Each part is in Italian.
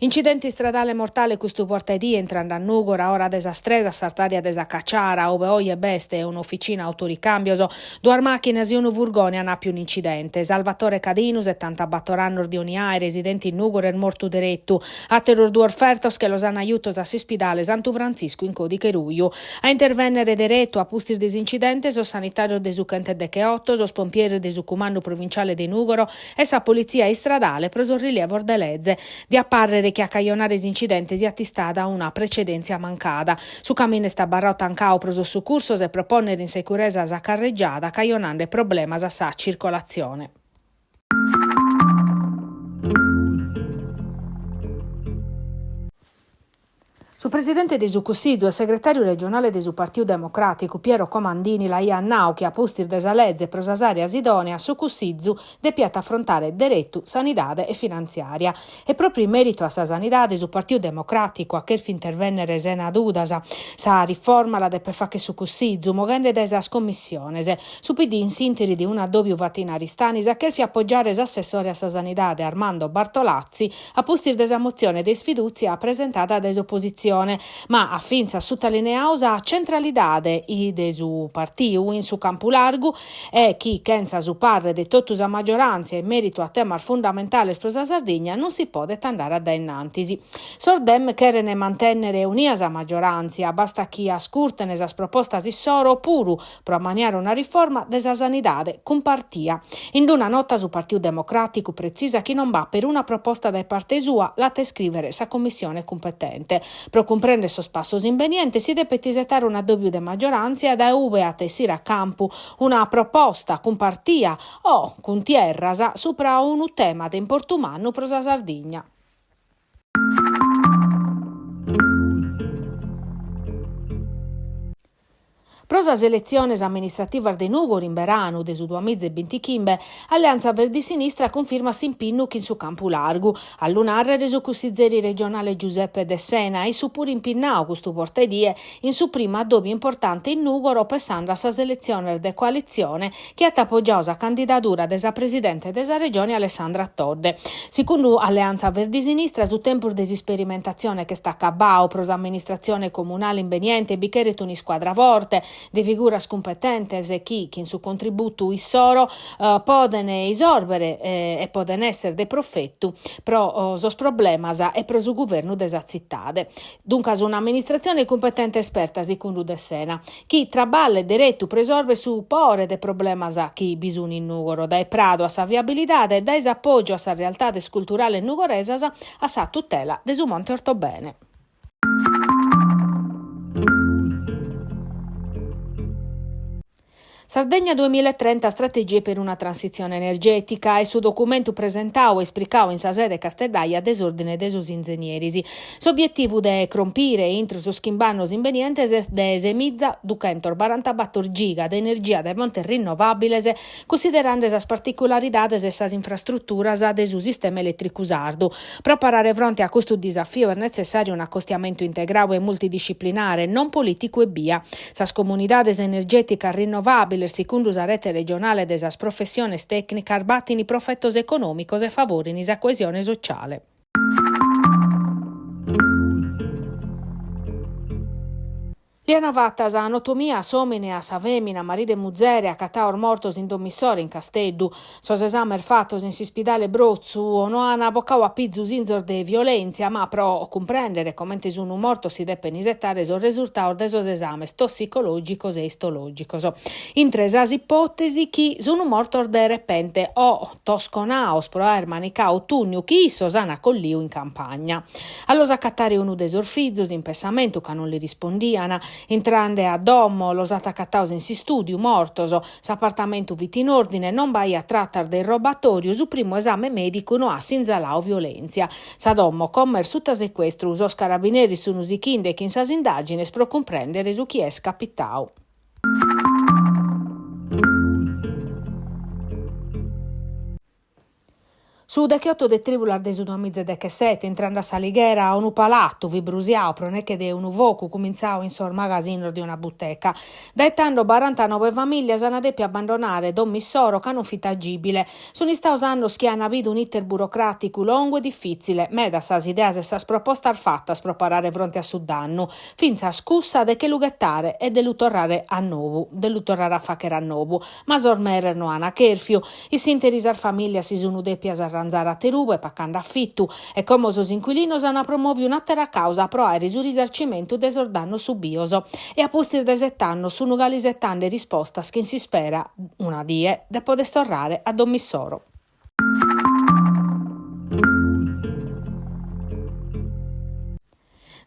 Incidenti stradale mortale questo portedì entrando a Nugora, ora desastresa, sartaria desa Cacciara, ove oie beste e un'officina autoricambioso, due macchine e un furgone hanno più un incidente. Salvatore Cadinu, 70 battoranno di Oniai, residenti in Nugora e morto diretto. A terror due offertos che lo hanno aiuto a Sispidale Santo Francisco in Codiche Ruiu. A intervenire diretto a pustir disincidente so sanitario desucente de Cheotto, so spompiere desu comando provinciale di Nugoro e sa polizia stradale preso rilievo ordelezze di apparrere che a caionare incidenti si attistata una precedenza mancata. Su cammine sta barrotta ancao preso su curso e proponere in sicurezza sa carreggiata caionando problema sa circolazione. Su presidente di Sucussidu e segretario regionale del Partito Democratico Piero Comandini la Iannau che a postir desalezze prosasaria sidonia su Cussidu de piatta affrontare diretto sanidade e finanziaria. E proprio in merito a sa sanidade su Partito Democratico a che intervennere sena dudasa sa riforma la de per fa che su Cussidu mogende desa scommissionese su PD in sintesi di una doppio vatinari stanis a che appoggiare assessore a sa sanidade Armando Bartolazzi a postir desa mozione de sfiduzia presentata da opposizione, ma affinza sottolineausa a centralidade de su partiu in su campo largo e chi kenza su parre de tottusa maggioranza in merito a tema fondamentale per la Sardegna non si può andare da innantisi. Sordem cherene mantenere uniasa maggioranza, basta chi ascurtene esas propostas issoro puru pro maniare una riforma desa sanidade compartia. In una nota su Partito Democratico precisa chi non va per una proposta da parte sua la te scrivere sa commissione competente. Pro comprende sos passos inveniente si deve petisettare una doppio de maggioranza e da uve a tessire a campo una proposta compartia o con tierrasa sopra un tema de importumano pro sa Sardegna. Prosas elezioni amministrative de Nugor in Beranu de su 2025, Alleanza Verdi Sinistra conferma s'impinnu in su campo largo. A lunare reso cussizzeri regionale Giuseppe De Sena e su pur impinnau questo portedie in su prima doppio importante in Nugor passando a sa selezione de coalizione che ha appoggiato la candidatura desa presidente desa regione Alessandra Todde. Secondo Alleanza Verdi Sinistra su tempo di sperimentazione che sta a cabao pros amministrazione comunale inveniente bicheri tuni squadra vorte de figuras competentes e chi in su contributo issoro podene isorbere e poden essere de profettu pro sos problemas e pro su governo desa zittade. Dunque un'amministrazione competente esperta secondo De Sena chi traballe diretto presorbe su pore de problemas chi bisogna in Nugoro dai prado a sa viabilità e dai appoggio a sa realtà culturale nugoresas a sa tutela de su Monte Ortobene. Sardegna 2030 strategie per una transizione energetica e su documento presentato e esplicato in sa sede Castellaia desordine de sus ingegneri. S'obiettivo de crompire intro sus schimbannos invenientes de esemizza 244 giga de energia de fontes rinnovabiles considerando esas particolaridades e sas infrastrutturas de su sistema elettrico sardo. Per parare fronte a questo disafio è necessario un accostamento integrato e multidisciplinare, non politico e via. Sas comunidades energeticas rinnovabili secondo la rete regionale de esas professiones tecnicas battini profettos economicos e favorini sa coesione sociale. Liana Vattas, anatomia somine a sa femina, maride muzzere, a cataor mortos in domissore in Casteddu, sos esamer fattos in Sispidale Brozzu, o no ana boccau a pizzus inzor de violenza, ma pro comprendere come un morto si deve penisettare sul risultato de sos esames tossicologicos e istologicos. In tresas ipotesi, chi sono morto de repente o tosconaos pro aer manicau tunniu chi sos ana colliu in campagna. Allos accattare unu de sorfizus in pensamento ca non li rispondiana, entrande a domo los attaccattaus in si studio mortos, s'appartamento vit in ordine, non vai a trattare del robatorio, su primo esame medico no ha sinzalao violenza. Sa domo commer sutta sequestru, os carabinieri sono usichinde che in sas indagines pro comprendere su chi è scappitau. Su de chiotto de tribular de sudomize de che sete, entrando a Saligera a un palatto, vi brusiao, proneche de un vocu, cominciao in sor magazzino di una boteca. Daetando 49 famiglie sana depi abbandonare Don Missoro che non fitagibile. Sono staus annos che hanno avuto un iter burocratico lungo e difficile, meda sas ideas e sas propostas fattas pro parare fronte a Sudanno, finza scussa de che lughettare e de lu torrare a nuovo, de lu torrare a facere a nuovo, ma sormerer no ana kerfiu, i sinterisar famiglia si sono depi a arranzare a terubo e paccando affittu, e come os inquilinos hanno promovi un'altra causa pro aere su risarcimento desordano subioso, e a postir de settanno sono galisettande rispostas che si spera una die de poter storrare a Don Missoro.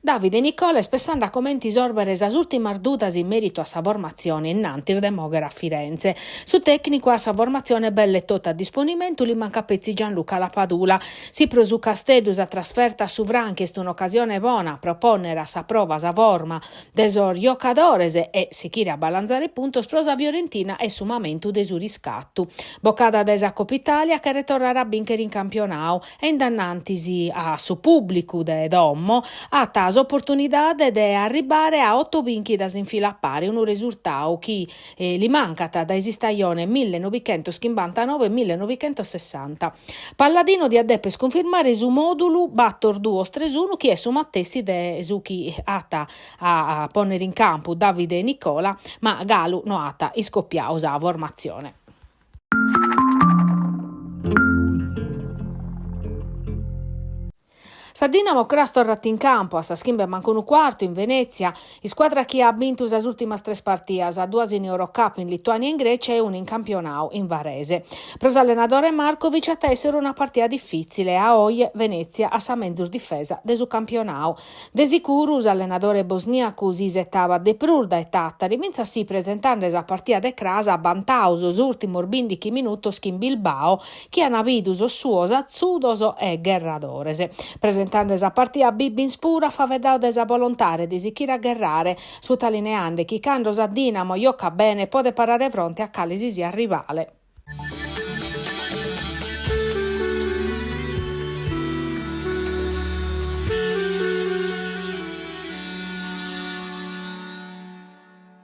Davide Nicola spessando a commenti sorbere as ultimas dudas in merito a sa formazione innanti il Demogher a Firenze. Su tecnico a sa formazione belle tutta a disponimento li manca pezzi Gianluca Lapadula. Si prosu Castellus a trasferta su Franchi est un'occasione buona proponere a sa prova sa forma desor giocadores e si chiri a balanzare puntos prosa Fiorentina e su momento de su riscattu. Boccada desa Coppa Italia che ritornerà a bincher in campionau e indannantisi a su pubblico de Dommo a taso opportunidade de arrivare a 8 vinchi da sinfilappare, un risultato che li mancata da esistaione 1959-1960. Palladino di addeppe sconfirmare su modulo battor 2-3-1 che è su mattessi de su chi ata a ponere in campo Davide e Nicola, ma Galu no ata iscoppiausa a formazione. Sa Dinamo Cras torrat in campo, a sa schimbe manca un quarto in Venezia, in squadra che ha vinto le ultime 3 partidas, a 2 in Eurocup in Lituania e in Grecia e 1 in campionau in Varese. Pros allenatore Markovic attessero una partita difficile a Oie, Venezia, a sa mezzus difesa de su campionau. De sicuro, allenatore bosniaco si settava de prurda e tattari, mentre si presentando esa partita de Cras a bantauso ultimo 15 minutos in Bilbao, che hanno avuto suos azzudos e guerradores. Presentando esa partita Bibbins pura fa vedao desa volontare di si chira guerrare su talineande chi cando sa Dinamo iocca bene pode parare fronte a calisi sia rivale.